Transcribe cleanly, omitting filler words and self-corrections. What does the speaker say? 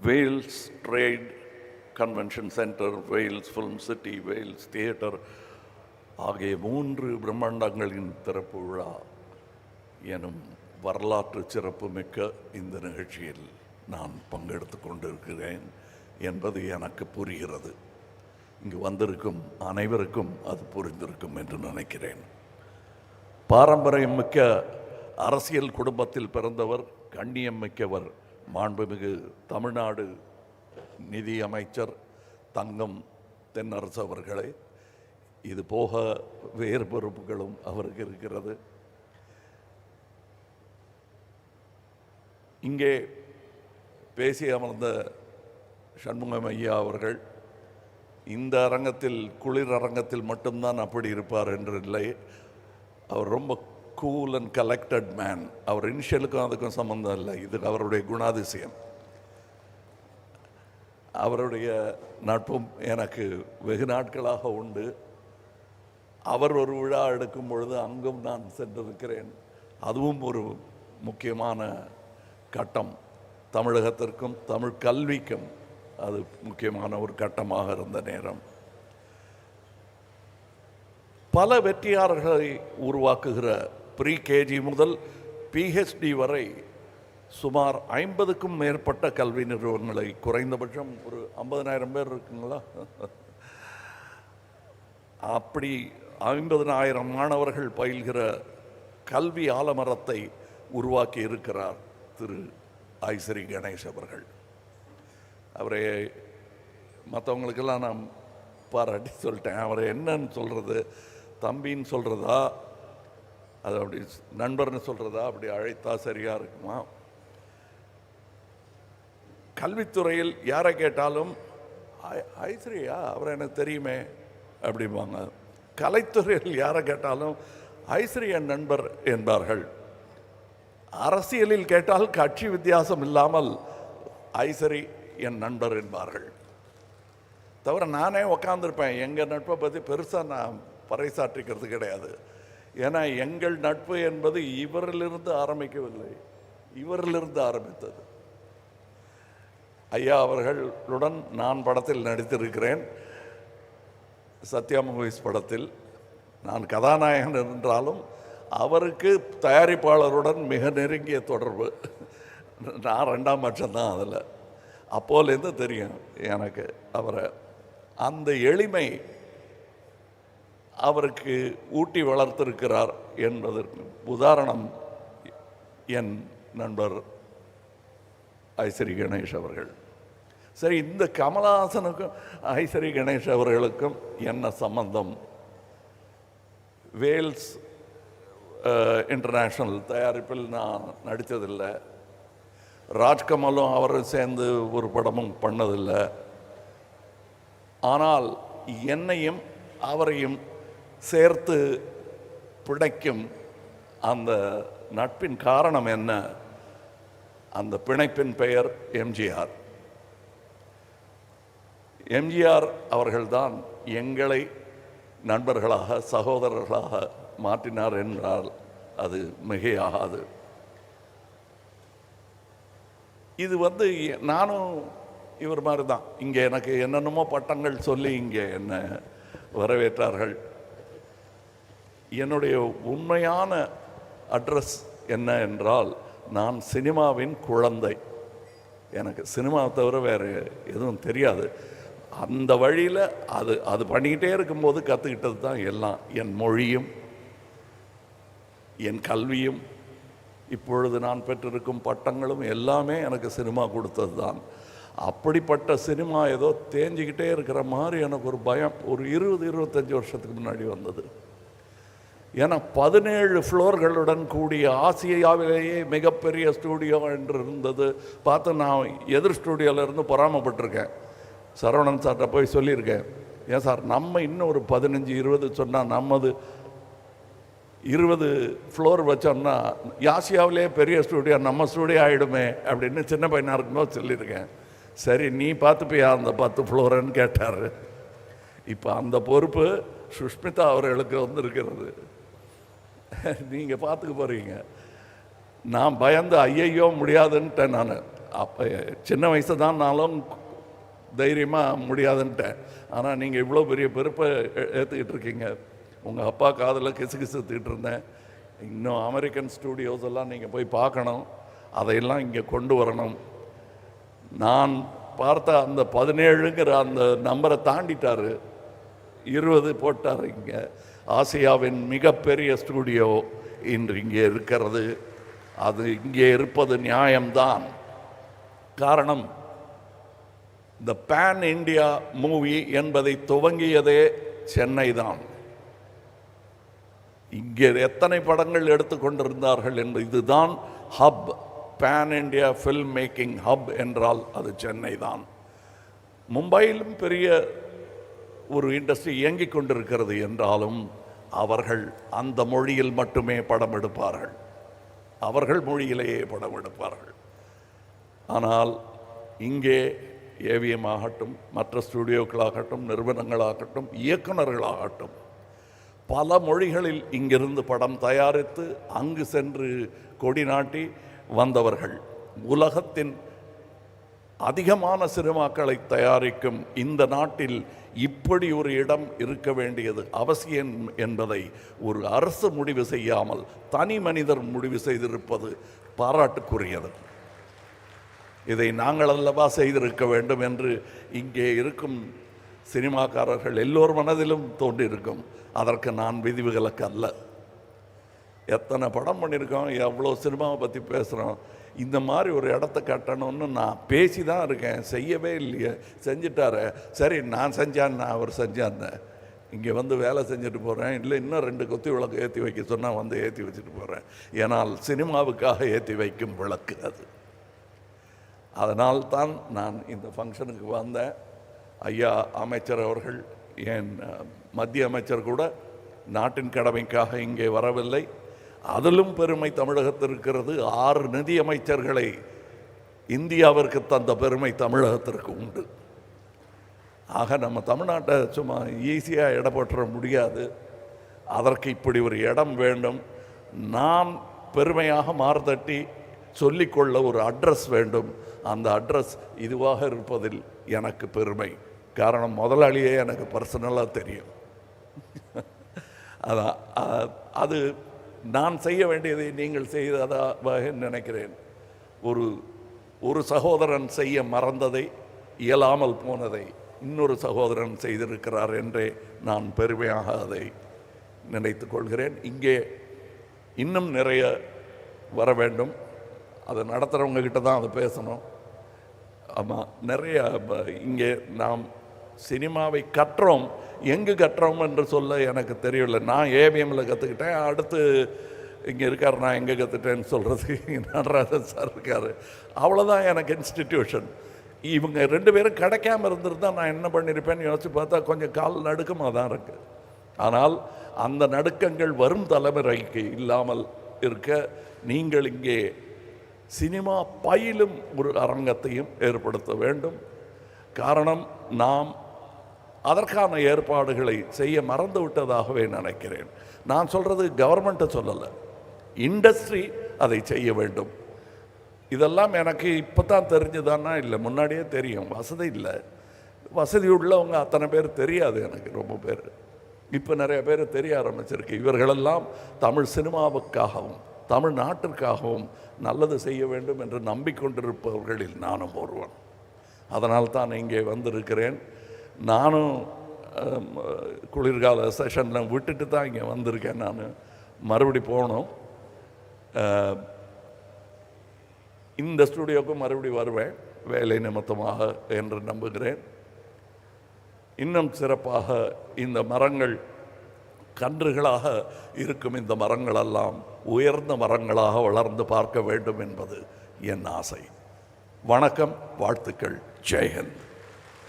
Wales trade convention centre, Vels film city, Vels theatre ஆகிய 3 பிரம்மாண்டங்களின் திறப்பு விழா எனும் வரலாற்று சிறப்பு மிக்க இந்த நிகழ்ச்சியில் நான் பங்கெடுத்து கொண்டிருக்கிறேன் என்பது எனக்கு புரிகிறது. இங்கு வந்திருக்கும் அனைவருக்கும் அது புரிந்திருக்கும் என்று நினைக்கிறேன். பாரம்பரியம் மிக்க அரசியல் குடும்பத்தில் பிறந்தவர், கண்ணியம் மிக்கவர், மாண்புமிகு தமிழ்நாடு நிதி அமைச்சர் தங்கம் தென்னரசு அவர்களே. இது போக வேறு பொறுப்புகளும் அவருக்கு இருக்கிறது. இங்கே பேசி அமர்ந்த சண்முகம் ஐயா அவர்கள் இந்த அரங்கத்தில், குளிர் அரங்கத்தில் மட்டும்தான் அப்படி இருப்பார் என்று இல்லை. அவர் ரொம்ப கூல் அண்ட் கலெக்டட் மேன். அவர் இனிஷியலுக்கும் அதுக்கும் சம்பந்தம் இல்லை, இது அவருடைய குணாதிசயம். அவருடைய நட்பும் எனக்கு வெகு நாட்களாக உண்டு. அவர் ஒரு விழா எடுக்கும் பொழுது அங்கும் நான் சென்றிருக்கிறேன். அதுவும் ஒரு முக்கியமான கட்டம். தமிழகத்திற்கும் தமிழ் கல்விக்கும் அது முக்கியமான ஒரு கட்டமாக இருந்த நேரம். பல வெற்றியாளர்களை உருவாக்குகிற ப்ரீ கேஜி முதல் பிஹெச்டி வரை சுமார் 50க்கும் மேற்பட்ட கல்வி நிறுவனங்களை, குறைந்தபட்சம் ஒரு 50,000 பேர் இருக்குங்களா, அப்படி 50,000 மாணவர்கள் பயில்கிற கல்வி ஆலமரத்தை உருவாக்கி இருக்கிறார் திரு ஐஸ்ரீ கணேஷ் அவர்கள். அவரை மற்றவங்களுக்கெல்லாம் நான் பாராட்டி சொல்லிட்டேன். அவரை என்னன்னு சொல்கிறது, தம்பின்னு சொல்கிறதா, அது அப்படி நண்பர்னு சொல்கிறதா, அப்படி அழைத்தா சரியாக இருக்குமா? கல்வித்துறையில் யாரை கேட்டாலும் ஐஸ்ரீயா, அவரை எனக்கு தெரியுமே அப்படிம்பாங்க. கலைத்துறையில் யாரை கேட்டாலும் ஐஸ்ரீ என் நண்பர் என்பார்கள். அரசியலில் கேட்டால் கட்சி வித்தியாசம் இல்லாமல் ஐஸ்ரீ என் நண்பர் என்பார்கள். தவிர நானே உக்காந்துருப்பேன். எங்கள் நட்பை பற்றி பெருசாக நான் பறைசாற்றிக்கிறது கிடையாது. ஏன்னா எங்கள் நட்பு என்பது இவரிலிருந்து ஆரம்பிக்கவில்லை, இவரிலிருந்து ஆரம்பித்தது. ஐயா அவர்களுடன் நான் படத்தில் நடித்திருக்கிறேன். சத்யா மூவிஸ் படத்தில் நான் கதாநாயகன் என்றாலும் அவருக்கு தயாரிப்பாளருடன் மிக நெருங்கிய தொடர்பு. நான் 2ஆம் பட்சம்தான் அதில். அப்போலேருந்து தெரியும் எனக்கு அவரை. அந்த எளிமை அவருக்கு ஊட்டி வளர்த்திருக்கிறார் என்பதற்கு உதாரணம் என் நண்பர் ஐஸ்ரீ கணேஷ் அவர்கள். சரி, இந்த கமலஹாசனுக்கும் ஐஸ்ரீ கணேஷ் அவர்களுக்கும் என்ன சம்பந்தம்? வேல்ஸ் இன்டர்நேஷ்னல் தயாரிப்பில் நான் நடித்ததில்லை. ராஜ்கமலும் அவரும் சேர்ந்து ஒரு படமும் பண்ணதில்லை. ஆனால் என்னையும் அவரையும் சேர்த்து பிணைக்கும் அந்த நட்பின் காரணம் என்ன? அந்த பிணைப்பின் பெயர் எம்ஜிஆர். எம்ஜிஆர் அவர்கள்தான் எங்களை நண்பர்களாக, சகோதரர்களாக மாற்றினார் என்றால் அது மிகையாகாது. இது நானும் இவர் மாதிரி தான். இங்கே எனக்கு என்னென்னமோ பட்டங்கள் சொல்லி இங்கே என்னை வரவேற்றார்கள். என்னுடைய உண்மையான அட்ரஸ் என்ன என்றால், நான் சினிமாவின் குழந்தை. எனக்கு சினிமாவை தவிர வேறு எதுவும் தெரியாது. அந்த வழியில் அது பண்ணிக்கிட்டே இருக்கும்போது கற்றுக்கிட்டது தான் எல்லாம். என் மொழியும் என் கல்வியும் இப்பொழுது நான் பெற்றிருக்கும் பட்டங்களும் எல்லாமே எனக்கு சினிமா கொடுத்தது தான். அப்படிப்பட்ட சினிமா ஏதோ தேஞ்சிக்கிட்டே இருக்கிற மாதிரி எனக்கு ஒரு பயம் ஒரு 20-25 வருஷத்துக்கு முன்னாடி வந்தது. ஏன்னா 17 ஃப்ளோர்களுடன் கூடிய ஆசியாவிலேயே மிகப்பெரிய ஸ்டூடியோ என்று இருந்தது. பார்த்து நான் எதிர் ஸ்டூடியோவிலேருந்து பொறாமப்பட்டிருக்கேன். சரவணன் சார்கிட்ட போய் சொல்லியிருக்கேன், ஏன் சார் நம்ம இன்னும் ஒரு 15-20 சொன்னால் நம்மது 20 ஃப்ளோர் வச்சோம்னா ஆசியாவிலே பெரிய ஸ்டூடியோ நம்ம ஸ்டூடியோ ஆகிடுமே அப்படின்னு சின்ன பையனாக இருக்கும்போது சொல்லியிருக்கேன். சரி, நீ பார்த்துப்பியா அந்த 10 ஃப்ளோருன்னு கேட்டார். இப்போ அந்த பொறுப்பு சுஷ்மிதா அவர்களுக்கு இருக்கிறது. நீங்கள் பார்த்துக்க போகிறீங்க. நான் பயந்து ஐயையோ முடியாதுன்ட்டேன். நான் அப்போ சின்ன வயசு தான்னாலும் தைரியமாக முடியாதுன்ட்டேன். ஆனால் நீங்கள் இவ்வளோ பெரிய பொறுப்பை ஏற்றுக்கிட்டு இருக்கீங்க. உங்கள் அப்பா காதில் கிசுகிசுத்துக்கிட்டு இருந்தேன். இன்னும் அமெரிக்கன் ஸ்டூடியோஸ் எல்லாம் நீங்கள் போய் பார்க்கணும், அதையெல்லாம் இங்கே கொண்டு வரணும். நான் பார்த்த அந்த 17ங்கிற அந்த நம்பரை தாண்டிட்டார், 20 போட்டார். இங்கே ஆசியாவின் மிகப்பெரிய ஸ்டூடியோ இன்று இங்கே இருக்கிறது. அது இங்கே இருப்பது நியாயம்தான். காரணம், இந்த பேன் இண்டியா மூவி என்பதை துவங்கியதே சென்னை தான். இங்கே எத்தனை படங்கள் எடுத்துக்கொண்டிருந்தார்கள் என்பது, இதுதான் hub. Pan India film making hub என்றால் அது சென்னை தான். மும்பையிலும் பெரிய ஒரு இண்டஸ்ட்ரி இயங்கிக் கொண்டிருக்கிறது என்றாலும் அவர்கள் அந்த மொழியில் மட்டுமே படம் எடுப்பார்கள், அவர்கள் மொழியிலேயே படம் எடுப்பார்கள். ஆனால் இங்கே ஏவிஎம் ஆகட்டும், மற்ற ஸ்டூடியோக்களாகட்டும், நிறுவனங்களாகட்டும், இயக்குநர்களாகட்டும், பல மொழிகளில் இங்கிருந்து படம் தயாரித்து அங்கு சென்று கொடி நாட்டி வந்தவர்கள். உலகத்தின் அதிகமான சினிமாக்களை தயாரிக்கும் இந்த நாட்டில் இப்படி ஒரு இடம் இருக்க வேண்டியது அவசியம் என்பதை ஒரு அரசு முடிவு செய்யாமல் தனி மனிதர் முடிவு செய்திருப்பது பாராட்டுக்குரியது. இதை நாங்கள் அல்லவா செய்திருக்க வேண்டும் என்று இங்கே இருக்கும் சினிமாக்காரர்கள் எல்லோர் மனதிலும் தோன்றியிருக்கும். அதற்கு நான் விதிவிலக்கு அல்ல. எத்தனை படம் பண்ணியிருக்கோம், எவ்வளோ சினிமாவை பற்றி பேசுகிறோம். இந்த மாதிரி ஒரு இடத்த கட்டணும்னு நான் பேசி தான் இருக்கேன், செய்யவே இல்லையே. செஞ்சிட்டார, சரி நான் செஞ்சான்னு அவர் செஞ்சான்னு இங்கே வந்து வேலை செஞ்சுட்டு போகிறேன். இல்லை இன்னும் 2 கொத்தி விளக்கு ஏற்றி வைக்க சொன்னால் வந்து ஏற்றி வச்சுட்டு போகிறேன். ஏன்னால் சினிமாவுக்காக ஏற்றி வைக்கும் விளக்கு அது. அதனால்தான் நான் இந்த ஃபங்க்ஷனுக்கு வந்தேன். ஐயா அமைச்சர் அவர்கள், என் மத்திய அமைச்சர் கூட நாட்டின் கடமைக்காக இங்கே வரவில்லை. அதிலும் பெருமை தமிழகத்தில் இருக்கிறது. 6 நிதி அமைச்சர்களை இந்தியாவிற்கு தந்த பெருமை தமிழகத்திற்கு உண்டு. ஆக நம்ம தமிழ்நாட்டை சும்மா ஈஸியாக இடம் போட்டுற முடியாது. அதற்கு இப்படி ஒரு இடம் வேண்டும். நான் பெருமையாக மார்தட்டி சொல்லிக்கொள்ள ஒரு அட்ரஸ் வேண்டும். அந்த அட்ரஸ் இதுவாக இருப்பதில் எனக்கு பெருமை. காரணம், முதலாளியே எனக்கு பர்சனலாக தெரியும். அதான் அது நான் செய்ய வேண்டியதை நீங்கள் செய்ததாக நினைக்கிறேன். ஒரு சகோதரன் செய்ய மறந்ததை, இயலாமல் போனதை இன்னொரு சகோதரன் செய்திருக்கிறார் என்றே நான் பெருமையாக அதை நினைத்து கொள்கிறேன். இங்கே இன்னும் நிறைய வர வேண்டும். அதை நடத்துகிறவங்க கிட்ட தான் அதை பேசணும். ஆமாம், நிறைய இங்கே நாம் சினிமாவை கற்றோம். எங்கு கற்றோம் என்று சொல்ல எனக்கு தெரியல. நான் ஏவிஎம்மில் கற்றுக்கிட்டேன். அடுத்து இங்கே இருக்கார், நான் எங்கே கற்றுட்டேன்னு சொல்கிறதுக்கு நடராஜன் சார் இருக்கார். அவ்வளோதான் எனக்கு இன்ஸ்டிடியூஷன். இவங்க 2 பேரும் கிடைக்காமல் இருந்திருந்தால் நான் என்ன பண்ணியிருப்பேன்னு யோசித்து பார்த்தா கொஞ்சம் கால் நடுக்கமாக தான் இருக்குது. ஆனால் அந்த நடுக்கங்கள் வரும் தலைமுறைக்கு இல்லாமல் இருக்க நீங்கள் இங்கே சினிமா பயிலும் ஒரு அரங்கத்தையும் ஏற்படுத்த வேண்டும். காரணம், நாம் அதற்கான ஏற்பாடுகளை செய்ய மறந்து விட்டதாகவே நினைக்கிறேன். நான் சொல்கிறது கவர்மெண்ட்டை சொல்லலை, இண்டஸ்ட்ரி அதை செய்ய வேண்டும். இதெல்லாம் எனக்கு இப்போ தான் தெரிஞ்சுதான்னா இல்லை, முன்னாடியே தெரியும். வசதி இல்லை, வசதி உள்ளவங்க அத்தனை பேர் தெரியாது எனக்கு. ரொம்ப பேர் இப்போ நிறைய பேர் தெரிய ஆரம்பிச்சிருக்கு. இவர்களெல்லாம் தமிழ் சினிமாவுக்காகவும் தமிழ் நாட்டிற்காகவும் நல்லது செய்ய வேண்டும் என்று நம்பிக்கொண்டிருப்பவர்களில் நானும் ஒருவன். அதனால் தான் இங்கே வந்திருக்கிறேன். நானும் குளிர்கால செஷனில் விட்டுட்டு தான் இங்கே வந்திருக்கேன். நான் மறுபடி போகணும். இந்த ஸ்டூடியோவுக்கு மறுபடி வருவேன் வேலை நிமித்தமாக என்று நம்புகிறேன். இன்னும் சிறப்பாக இந்த மரங்கள் கன்றுகளாக இருக்கும். இந்த மரங்களெல்லாம் உயர்ந்த மரங்களாக வளர்ந்து பார்க்க வேண்டும் என்பது என் ஆசை. வணக்கம், வாழ்த்துக்கள், ஜெய்ஹிந்த்.